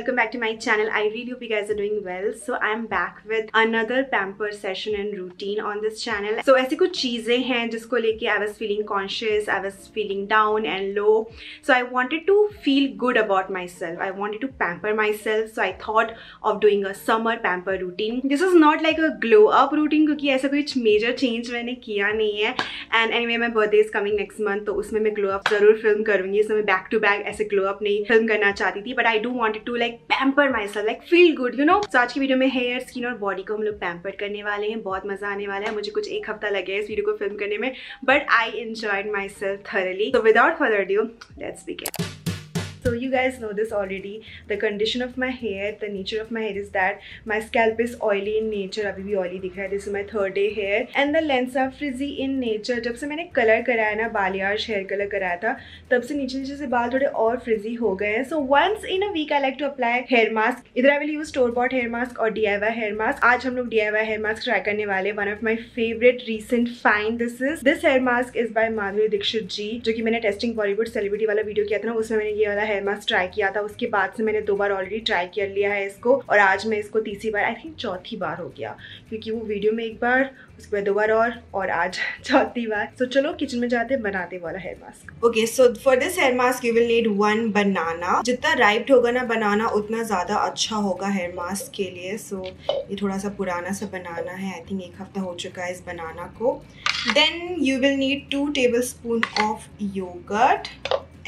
welcome back to my channel. I really hope you guys are doing well. So I'm back with another pamper session and routine on this channel. So ऐसी कुछ चीजें हैं जिसको लेके I was feeling conscious, I was feeling down and low. So I wanted to feel good about myself. I wanted to pamper myself. So I thought of doing a summer pamper routine. This is not like a glow up routine क्योंकि ऐसा कुछ major change मैंने किया नहीं है. And anyway my birthday is coming next month, तो उसमें मैं glow up जरूर film करूँगी. इसमें मैं back to back ऐसे glow up नहीं film करना चाहती थी, but I do wanted to like pamper myself, like feel good, you know. So आज की वीडियो में hair, skin और body को हम लोग pamper करने वाले हैं. बहुत मजा आने वाला है. मुझे कुछ एक हफ्ता लगे इस वीडियो को film करने में, but I enjoyed myself thoroughly. So without further ado, let's begin. So you guys know this already. The condition of my hair, the nature of my hair is that my scalp is oily in nature. अभी भी oily दिख रहा है. This is my third day hair, and the lengths are frizzy in nature. जब से मैंने colour कराया ना, बालियाज हेयर कलर कराया था, तब से नीचे नीचे से बाल थोड़े और फ्रिजी हो गए हैं. So once in a week I like to apply hair mask. Either I will use store bought hair mask or DIY hair mask. आज हम लोग DIY hair mask try करने वाले. One of my favorite recent find this hair mask is by Madhuri Dixit जी, जो कि मैंने testing Bollywood celebrity वाला video किया था ना, उसमें मैंने ये वाला हेयर मास्क ट्राई किया था. उसके बाद से मैंने 2 बार ऑलरेडी ट्राई कर लिया है इसको, और आज मैं इसको तीसरी बार, आई थिंक चौथी बार हो गया, क्योंकि वो वीडियो में एक बार, उसके बाद 2 बार और आज चौथी बार. तो चलो किचन में जाते बनाते वाला hair mask. Okay, so for this hair mask you will need 1 banana. जितना राइप्ड होगा ना बनाना उतना ज़्यादा अच्छा होगा हेयर मास्क के लिए. सो ये थोड़ा सा पुराना सा बनाना है, आई थिंक 1 हफ्ता हो चुका है इस बनाना को. Then you will need 2 tablespoon of yogurt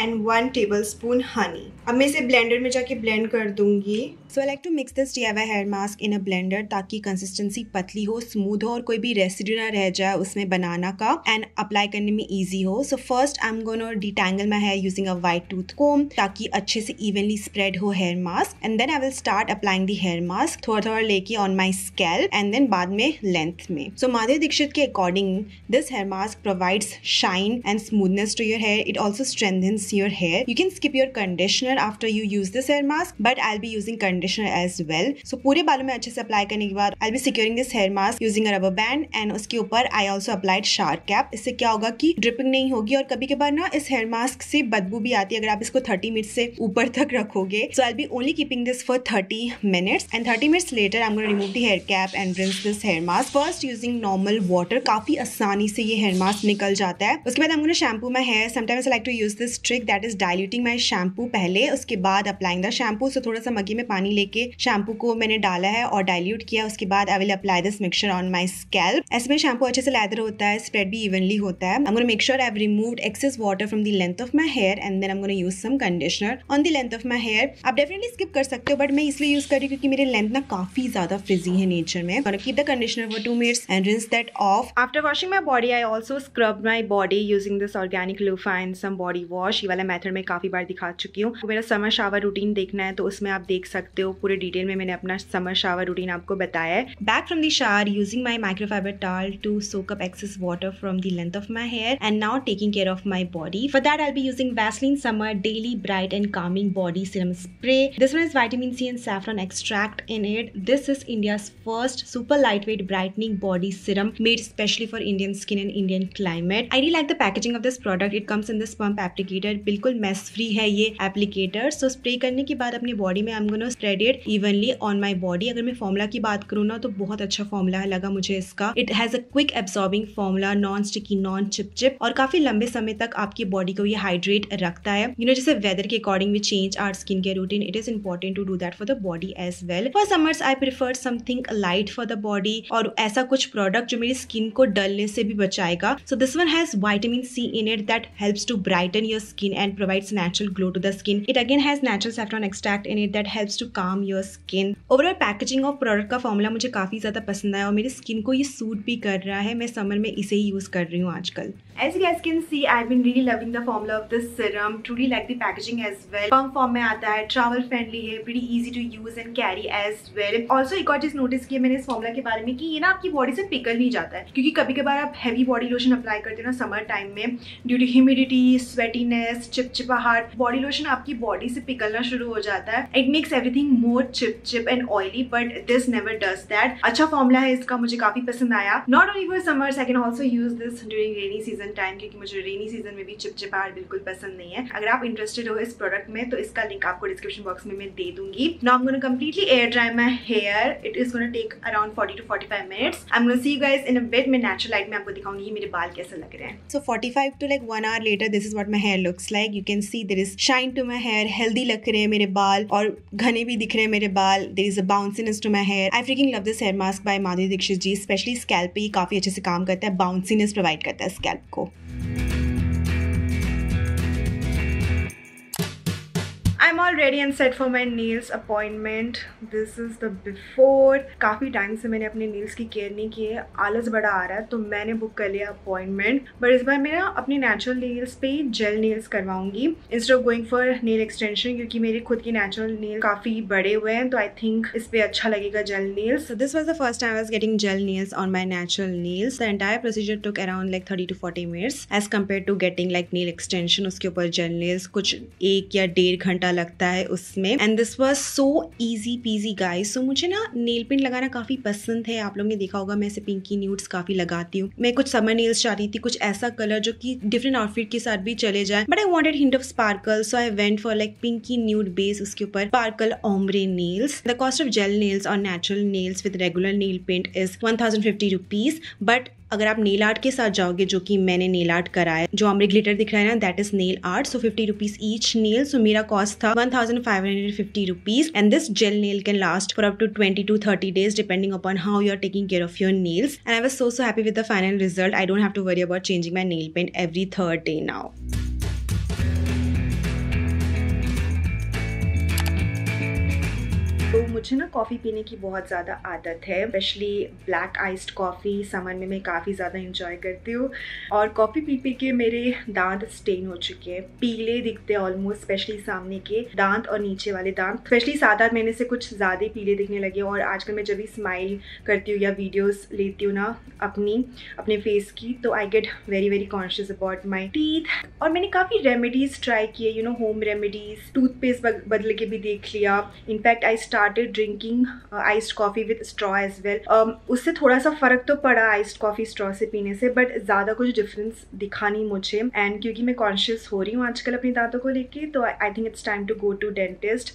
and 1 tablespoon honey. अब मैं इसे ब्लेंडर में जाके ब्लेंड कर दूंगी. So I like to mix this DIY hair mask in a blender ताकि कंसिस्टेंसी पतली हो, स्मूथ हो और कोई भी रेसिड्यू ना रह जाए उसमें बनाना का, एंड अप्लाई करने में इजी हो. So first I'm gonna detangle my hair using a white tooth comb ताकि अच्छे से evenly spread हो hair mask, and then I will start applying the hair mask थोड़ा थोड़ा लेके on my scalp and then बाद में length में. So माधुरी दीक्षित के according this hair mask provides shine and smoothness to your hair. It also strengthens your hair. You can skip your conditioner after you use this hair mask, but I'll be using conditioner as well. So पूरे बालों में अच्छे से apply करने के बाद I'll be securing this hair mask using a rubber band, and उसके ऊपर I also applied shower cap. इससे क्या होगा कि ड्रिपिंग नहीं होगी, और कभी कभार ना इस हेयर मास्क से बदबू भी आती है अगर आप इसको 30 मिनट से ऊपर तक रखोगे. So I'll be only keeping this for 30 minutes, and 30 minutes later I'm going to remove the hair cap and rinse this hair mask. First using normal water, काफी आसानी से ये हेयर मास्क निकल जाता है. उसके बाद I'm going to shampoo my hair. Sometimes I like to use this trick, that is diluting my shampoo पहले, उसके बाद applying the shampoo. So थोड़ा सा मग्गी में पानी लेके शैम्पू को मैंने डाला है और डाइल्यूट किया. उसके बाद I will apply this mixture on my scalp. ऐसे में शैम्पू अच्छे से लैदर होता है, स्प्रेड भी इवनली होता है. I'm going to make sure I've removed excess water from the length of my hair, and then I'm going to use some conditioner on the length of my hair. आप definitely skip कर सकते हो, but मैं इसलिए use कर रही हूँ क्योंकि मेरी लेंथ ना काफी ज्यादा फ्रिजी है नेचर में. I'm going to keep the conditioner for 2 minutes and rinse that off. After washing my body, I also scrubbed my body using this organic loofah and some body wash. ये वाला method मैं काफी बार दिखा चुकी हूँ. मेरा summer shower routine देखना है तो उसमें आप देख सकते हो पूरे डिटेल में मैंने अपना समर शावर रूटीन आपको बताया है. Back from the shower using my microfiber towel to soak up excess water from the length of my hair, and now taking care of my body. For that I will be using Vaseline summer daily bright and calming body serum spray. This one is vitamin C and saffron extract in it. This is India's first super lightweight brightening body serum made specially for Indian skin and Indian climate. I really like the packaging of this product. It comes in this pump applicator. बिल्कुल mess free है ये applicator. सो spray करने के बाद अपनी body में आई am gonna spread it evenly on my body. अगर मैं फॉर्मूला की बात करूँ ना तो बहुत अच्छा फॉर्मूला है लगा मुझे इसका. It has a quick absorbing formula, non sticky, non chip, और काफी लंबे समय तक आपकी बॉडी को ये हाइड्रेट रखता है. यू नो, जैसे वेदर के according we change our skin care routine. It is important to do that for the body as well. For summers I prefer something light for the body, और ऐसा कुछ product जो मेरी skin को डलने से भी बचाएगा. So this one has vitamin C in it that helps to brighten your skin and provides natural glow to the skin. It again has natural saffron extract in it that helps to calm your skin. Overall packaging of product का formula मुझे काफी ज्यादा पसंद आया और मेरी skin को ये सूट भी कर रहा है. मैं समर में इसे ही यूज कर रही हूँ आजकल. As you guys can see, I've been really loving the formula of this serum. Truly like the packaging as well. Pump form में आता है, travel friendly है, pretty easy to use and carry as well. Also एक और चीज notice की है मैंने इस फॉर्मूला के बारे में कि ये ना आपकी बॉडी से पिघल नहीं जाता है, क्योंकि कभी कभार आप हैवी बॉडी लोशन अप्लाई करते हो ना समर टाइम में, ड्यू टू ह्यूमिडिटी, स्वेटीनेस, ड्राइनेस, चिपचिपाहट, बॉडी लोशन आपकी बॉडी से पिघलना शुरू हो जाता है. It makes everything more chip and oily, but this never does that. अच्छा फॉर्मूला है इसका, मुझे काफी पसंद आया. Not only for summers, I can also use this during rainy season time, क्योंकि मुझे रेनी सीजन में भी चिपचिपाहट बिल्कुल पसंद नहीं है. अगर आप इंटरेस्टेड हो इस प्रोडक्ट में तो इसका लिंक आपको डिस्क्रिप्शन बॉक्स में मैं दे दूंगी. Now I am gonna completely air dry my hair. It is gonna take around 40 to 45 minutes. I am gonna see you guys in a bit. मैं नेचुरल लाइट में आपको दिखाऊंगी मेरे बाल कैसे लग रहे हैं. So 45 to like 1 hour later, this is what my hair looks like. You can see there is shine to my hair, healthy लग रहे हैं मेरे बाल और घने भी दिख रहे हैं मेरे बाल. There is a bounciness to my hair. I freaking love this hair mask by Madhuri Dixit ji. Specially scalp पे ये काफी अच्छे से काम करता है, बाउंसीनेस प्रोवाइड करता है स्कैल्प को. I'm all ready and set for my nails appointment. This is the before. काफ़ी टाइम से मैंने अपने नेल्स की केयर नहीं की है, आलस बड़ा आ रहा है, तो मैंने बुक कर लिया अपॉइंटमेंट. बट इस बार मैं ना अपने नेचुरल नेल्स पे जेल नेल्स करवाऊंगी instead of going for nail extension, क्योंकि मेरे खुद की नेचुरल नेल काफ़ी बड़े हुए हैं, तो आई थिंक इस पर अच्छा लगेगा gel nails. So this was the first time I was getting gel nails on my natural nails. The entire procedure took around like 30 to 40 minutes as compared to getting like nail extension. उसके ऊपर gel nails कुछ 1 या 1.5 घंटा लगता है उसमें. And this was so easy peasy guys. So मुझे ना नेल पेंट लगाना काफी पसंद है. आप लोगों ने देखा होगा मैं ऐसे पिंकी न्यूड्स काफी लगाती हूँ. मैं कुछ समर नेल्स चाहती थी, कुछ ऐसा कलर जो कि डिफरेंट आउटफिट के साथ भी चले जाए, but I wanted hint of sparkle, so I went for like pinky nude base, उसके ऊपर sparkle ombre nails. The cost of gel nails और natural nails with regular nail paint is 1050 rupees. But अगर आप nail art के साथ जाओगे, जो कि मैंने नेल आर्ट करा है, जो हमारे ग्लिटर दिख रहा है ना, that is nail art. So 50 rupees each nail. So मेरा कॉस्ट था 1550 rupees. And this gel nail can last for up to 20 to 30 days depending upon how you are taking care of your nails. And I was so happy with the final result. I don't have to worry about changing my nail paint every 3rd day now. तो मुझे ना coffee पीने की बहुत ज़्यादा आदत है, specially black iced coffee. Summer में मैं काफ़ी ज़्यादा इंजॉय करती हूँ. और कॉफ़ी पी पी के मेरे दांत स्टेन हो चुके हैं, पीले दिखते हैं ऑलमोस्ट, स्पेशली सामने के दांत और नीचे वाले दांत. स्पेशली 7-8 महीने से कुछ ज़्यादा ही पीले दिखने लगे. और आजकल मैं जब भी स्माइल करती हूँ या वीडियोज़ लेती हूँ ना अपने फेस की, तो I get very very conscious about my teeth. और मैंने काफ़ी रेमेडीज़ ट्राई किए, you know, home remedies. Toothpaste बदल के भी देख लिया. In fact I started drinking iced coffee with straw as well. उससे थोड़ा सा फ़र्क तो पड़ा iced coffee straw से पीने से, बट ज़्यादा कुछ डिफरेंस दिखा नहीं मुझे. एंड क्योंकि मैं कॉन्शियस हो रही हूँ आजकल अपने दांतों को लेके, तो I think it's time to go to dentist.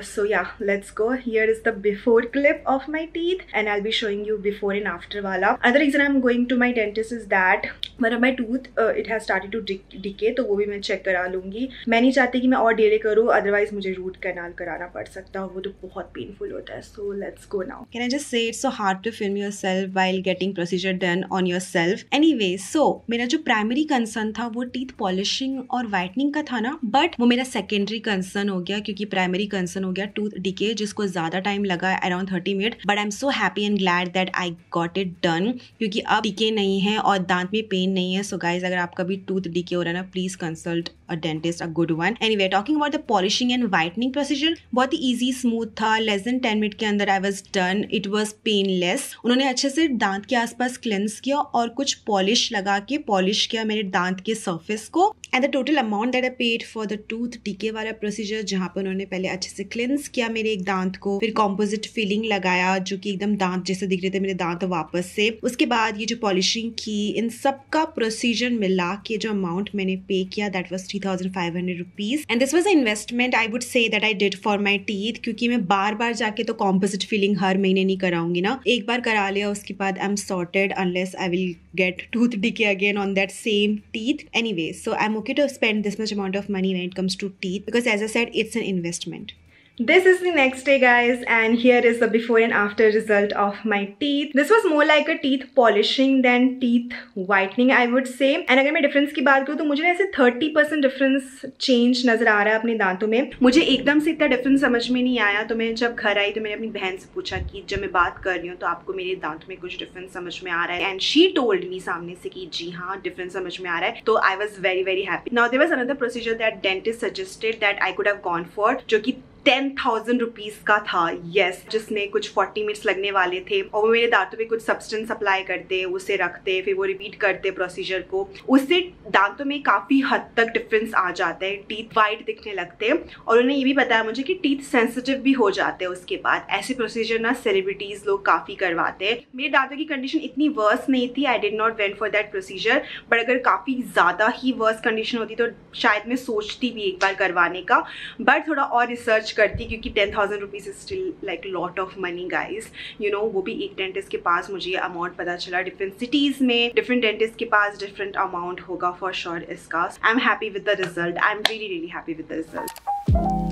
So yeah, let's go. Here is the before clip of my teeth and I'll be showing you before and after wala. Another reason I'm going to my dentist is that one of my tooth it has started to decay, तो वो भी मैं check करा लूँगी. मैं नहीं चाहती कि मैं और डिले करूँ, अदरवाइज मुझे रूट कैनाल कराना पड़ सकता है, वो तो बहुत पेनफुल होता है. So let's go now. Can I just say it's so hard to film yourself while getting procedure done on yourself. Anyway, so मेरा जो प्राइमरी कंसर्न था वो टीथ पॉलिशिंग और वाइटनिंग का था ना, बट वो मेरा सेकेंडरी कंसर्न हो गया, क्योंकि प्राइमरी कंसर्न हो गया टूथ डिके, जिसको ज्यादा टाइम लगा, around 30 minute. But I am so happy and glad that I got it done, क्योंकि अब डिके नहीं है और दांत में पेन नहीं है. सो गाइज, अगर आपका भी टूथ डिके हो रहा है ना, please consult a dentist, a good one. Anyway, talking about the polishing and whitening procedure, बहुत ही ईजी स्मूथ था. लेस देन 10 मिनट के अंदर I was done. It was painless. उन्होंने अच्छे से दांत के आसपास क्लेंस किया और कुछ पॉलिश लगा के पॉलिश किया मेरे दांत के सर्फेस को. And the total amount that I paid for the tooth decay वाला प्रोसीजर, जहाँ पर उन्होंने पहले अच्छे से क्लेंस किया मेरे एक दांत को, फिर कॉम्पोजिट फिलिंग लगाया जो कि एकदम दांत जैसे दिख रहे थे मेरे दांत वापस से, उसके बाद ये जो पॉलिशिंग की, इन सब का प्रोसीजर मिला के जो अमाउंट मैंने पे किया, that was 3500 rupees. And this was a investment I would say that I did for my teeth, क्योंकि मैं बार बार जाके तो कॉम्पोजिट फिलिंग हर महीने नहीं कराऊंगी ना. एक बार करा लिया, उसके बाद I am sorted unless I will get tooth decay again on that same teeth. Anyway, so I'm okay to spend this much amount of money when it comes to teeth, because as I said, it's an investment. This is the next day guys, and here is the before and after result of my teeth. This was more like a teeth polishing than teeth whitening I would say. And अगर मैं difference की बात करूँ तो मुझे ऐसे 30% difference change नजर आ रहा है अपने दांतों में. मुझे एकदम से इतना डिफरेंस समझ में नहीं आया, तो मैं जब घर आई तो मैंने अपनी बहन से पूछा कि जब मैं बात कर रही हूँ तो आपको मेरे दांतों में कुछ डिफरेंस समझ में आ रहा है, एंड शी टोल्ड मी सामने से कि जी हाँ डिफरेंस समझ में आ रहा है. तो I was very very happy. Now there was another procedure that dentist suggested that I could have gone for, जो कि 10,000 रुपीज का था, यस, जिसमें कुछ 40 मिनट्स लगने वाले थे और वो मेरे दांतों पे कुछ सब्सटेंस अप्लाई करते, उसे रखते, फिर वो रिपीट करते प्रोसीजर को। उससे दांतों में काफी हद तक डिफरेंस आ जाता है, टीथ वाइट दिखने लगते हैं और उन्होंने ये भी बताया मुझे कि टीथ सेंसिटिव भी हो जाते हैं उसके बाद। ऐसे प्रोसीजर ना सेलिब्रिटीज लोग काफी करवाते हैं। मेरे दांतों की कंडीशन इतनी वर्स नहीं थी, I did not went for that procedure, but अगर काफी ज्यादा ही वर्स कंडीशन होती तो शायद मैं सोचती भी एक बार करवाने का, बट थोड़ा और रिसर्च करती, क्योंकि 10,000 rupees is still like lot of money guys, you know. वो भी एक डेंटिस्ट के पास मुझे अमाउंट पता चला। डिफरेंट सिटीज में डिफरेंट डेंटिस्ट के पास डिफरेंट अमाउंट होगा फॉर श्योर इसका। I am happy with the result, I am really really happy with the result.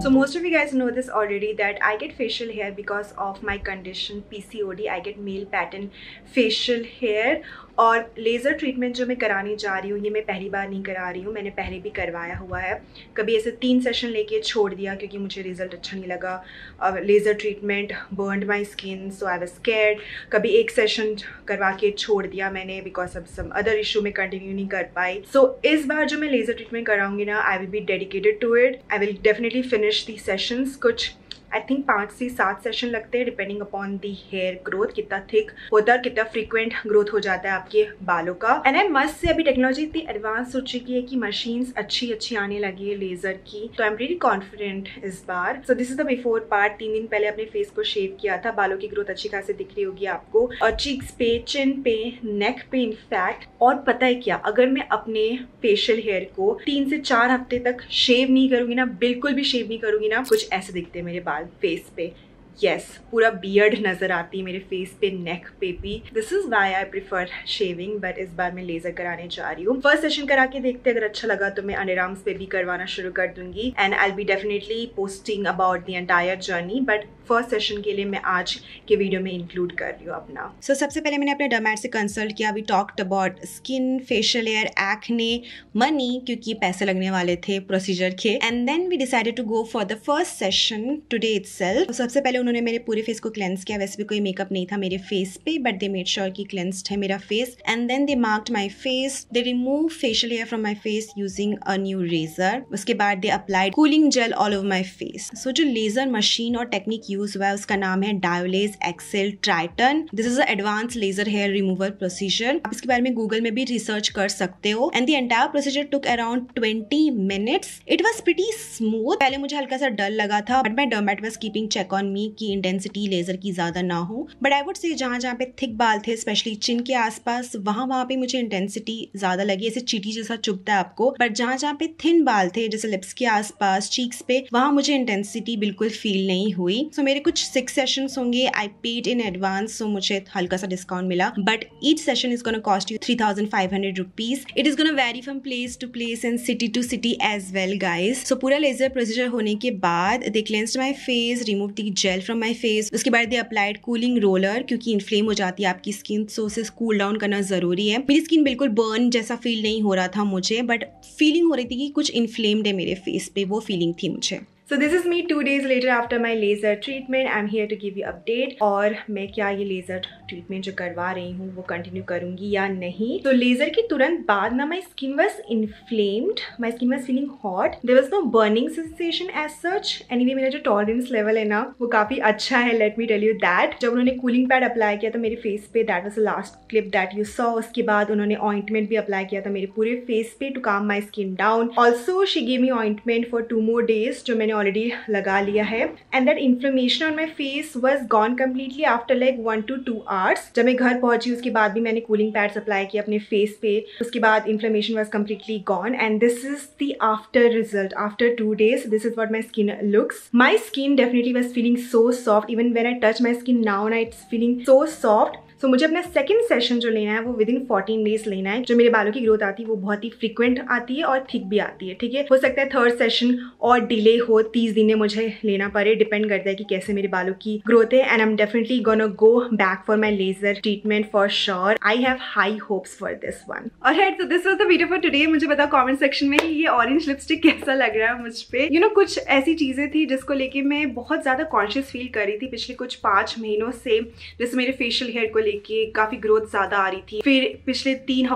So most of you guys know this already that I get facial hair because of my condition PCOD. I get male pattern facial hair और laser treatment जो मैं कराने जा रही हूँ ये मैं पहली बार नहीं करा रही हूँ, मैंने पहले भी करवाया हुआ है। कभी ऐसे 3 सेशन लेके छोड़ दिया क्योंकि मुझे रिजल्ट अच्छा नहीं लगा। अब laser treatment burned my skin so I was scared. कभी 1 सेशन करवा के छोड़ दिया मैंने because of some other issue में कंटिन्यू नहीं कर पाई। सो इस बार जो मैं लेज़र ट्रीटमेंट कराऊंगी ना, I will be dedicated to it. I will definitely finish the sessions. कुछ आई थिंक 5 से 7 सेशन लगते हैं depending upon the hair growth, कितना थिक होता है, कितना फ्रीक्वेंट ग्रोथ हो जाता है आपके बालों का। एंड आई मस्ट से अभी टेक्नोलॉजी इतनी एडवांस हो चुकी है कि मशीन्स अच्छी आने लगी है लेजर की, तो आई एम रियली कॉन्फिडेंट इस बार। So this is the before part. 3 दिन पहले अपने फेस को शेव किया था, बालों की ग्रोथ अच्छी खासी दिख रही होगी आपको, और चीक्स पे, चिन पे, नेक पे इनफैक्ट। और पता है क्या, अगर मैं अपने फेशियल हेयर को 3 से 4 हफ्ते तक शेव नहीं करूंगी ना, बिल्कुल भी शेव नहीं करूंगी ना, कुछ ऐसे दिखते हैं मेरे बाल फेस पे। यस, पूरा बियर्ड नजर आती है मेरे फेस पे, नेक पे भी। This is why I prefer shaving, but इस बार मैं लेजर कराने जा रही हूँ। फर्स्ट सेशन करा के देखते, अगर अच्छा लगा तो मैं अंडरआर्म्स पे भी करवाना शुरू कर दूंगी and I will be definitely posting about the entire journey, but first session के लिए मैं आज के वीडियो में इंक्लूड कर रही हूँ अपना। सो सबसे पहले मैंने अपने डर्मेट से कंसल्ट किया। We talked about skin, facial hair, acne, money, क्योंकि पैसे लगने वाले थे प्रोसीजर के, and then we decided to go for the first session today itself. सबसे पहले उन्होंने मेरे पूरे फेस को क्लेंस किया। वैसे भी कोई मेकअप नहीं था मेरे फेस पे, बट दे मेड श्योर कि क्लेंस्ड है मेरा face, and then they marked my face. They remove facial hair from my face using a new razor. उसके बाद they applied cooling gel all over my face. So जो laser machine और technique use हुआ है उसका नाम है Diolaze XL Triton. This is a advance laser hair removal procedure. आप इसके बारे में गूगल में भी रिसर्च कर सकते हो। And the entire procedure took around 20 minutes. It was pretty smooth. पहले मुझे हल्का सा डर लगा था, but my dermat was keeping check on me कि इंटेंसिटी लेजर की ज्यादा ना हो। बट आई वुड से जहाँ पे थिक बाल थे, स्पेशली चिन के आसपास, वहाँ पे मुझे इंटेंसिटी ज्यादा लगी। ऐसे चीटी जैसा चुभता है आपको, बट जहाँ पे थिन बाल थे, जैसे लिप्स के आसपास, चीक्स पे, वहाँ मुझे इंटेंसिटी बिल्कुल फील नहीं हुई। सो मेरे कुछ 6 सेशंस होंगे। आई पेड इन एडवांस, सो मुझे हल्का सा डिस्काउंट मिला, but each session is gonna cost you 3,500 rupees. It is gonna vary from place to place and city to city as well guys. So पूरा लेजर प्रोसीजर होने के बाद they cleansed my face, remove the gel from my face. उसके बाद they applied cooling roller, क्योंकि inflame हो जाती है आपकी स्किन, सो उसे कूल डाउन करना जरूरी है। मेरी स्किन बिल्कुल बर्न जैसा फील नहीं हो रहा था मुझे, बट फीलिंग हो रही थी कि कुछ इन्फ्लेम्ड है मेरे फेस पे, वो फीलिंग थी मुझे। So this is me 2 days later after my laser treatment. I'm here to give you update और मैं क्या ये लेजर ट्रीटमेंट जो करवा रही हूँ वो कंटिन्यू करूंगी या नहीं। तो लेजर के तुरंत बाद ना my skin was inflamed, my skin was feeling hot, there was no burning sensation as such. Anyway मेरा जो टॉलरेंस लेवल है ना वो काफी अच्छा है, let me tell you that. जब उन्होंने कूलिंग पैड अप्लाई किया था मेरे फेस पे, that was the last clip that you saw. उसके बाद उन्होंने ऑइंटमेंट भी अप्लाई किया था मेरे पूरे फेस पे टू काम my skin down. Also she gave me ointment for 2 more days जो मैंने ऑलरेडी लगा लिया है। And that inflammation on my face was gone completely after like 1 to 2 hours। जब मैं घर पहुंची उसके बाद भी मैंने कूलिंग पैड्स अप्लाई किया अपने फेस पे, उसके बाद inflammation was completely gone. And this is the after result after 2 days। This is what my skin looks. My skin definitely was feeling so soft. Even when I touch my skin now ना it's feeling so soft. सो मुझे अपना second session जो लेना है वो with in 14 days लेना है। जो मेरे बालों की ग्रोथ आती है वो बहुत ही फ्रीक्वेंट आती है और थिक भी आती है, ठीक है। हो सकता है थर्ड सेशन और डिले हो, 30 दिन में मुझे लेना पड़े, डिपेंड करता है कि कैसे मेरे बालों की ग्रोथ है। And I am definitely gonna go back for my laser treatment for sure. I have high hopes for this one. Alright, so this was the video for today. मुझे बताओ कमेंट सेक्शन में ये orange lipstick कैसा लग रहा है मुझ पे। यू नो कुछ ऐसी चीजें थी जिसको लेके मैं बहुत ज्यादा कॉन्शियस फील कर रही थी पिछले कुछ 5 महीनों से, जैसे मेरे फेशियल हेयर को लेके काफी ग्रोथ ज्यादा आ रही थी। फिर पिछले 4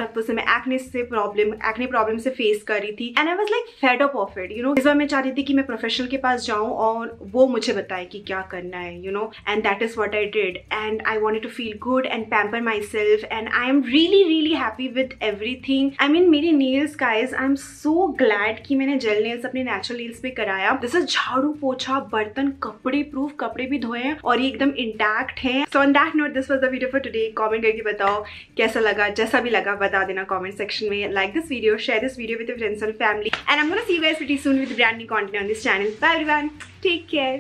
हफ्तों से मैं एक्ने प्रॉब्लम से फेस कर रही थी and I was like fed up of it, you know. इस बार मैं चाहती थी कि मैं प्रोफेशनल के पास जाऊं और वो मुझे बताए कि क्या करना है, you know, and that is what I did and I wanted to feel good and pamper myself and I am really happy with everything. I mean मेरे nails guys, I am so glad कि मैंने gel nails अपने natural nails पे कराया। This is झाड़ू पोछा बर्तन कपड़े प्रूफ, कपड़े भी धोए हैं और ये एकदम इंटैक्ट हैं। So on that note this was the video for today. Comment करके बताओ कैसा लगा, जैसा भी लगा बता देना कमेंट सेक्शन में। Like this video, share this video with your friends and family, and I'm gonna see you guys pretty soon with brand new content on this channel. Bye everyone, take care.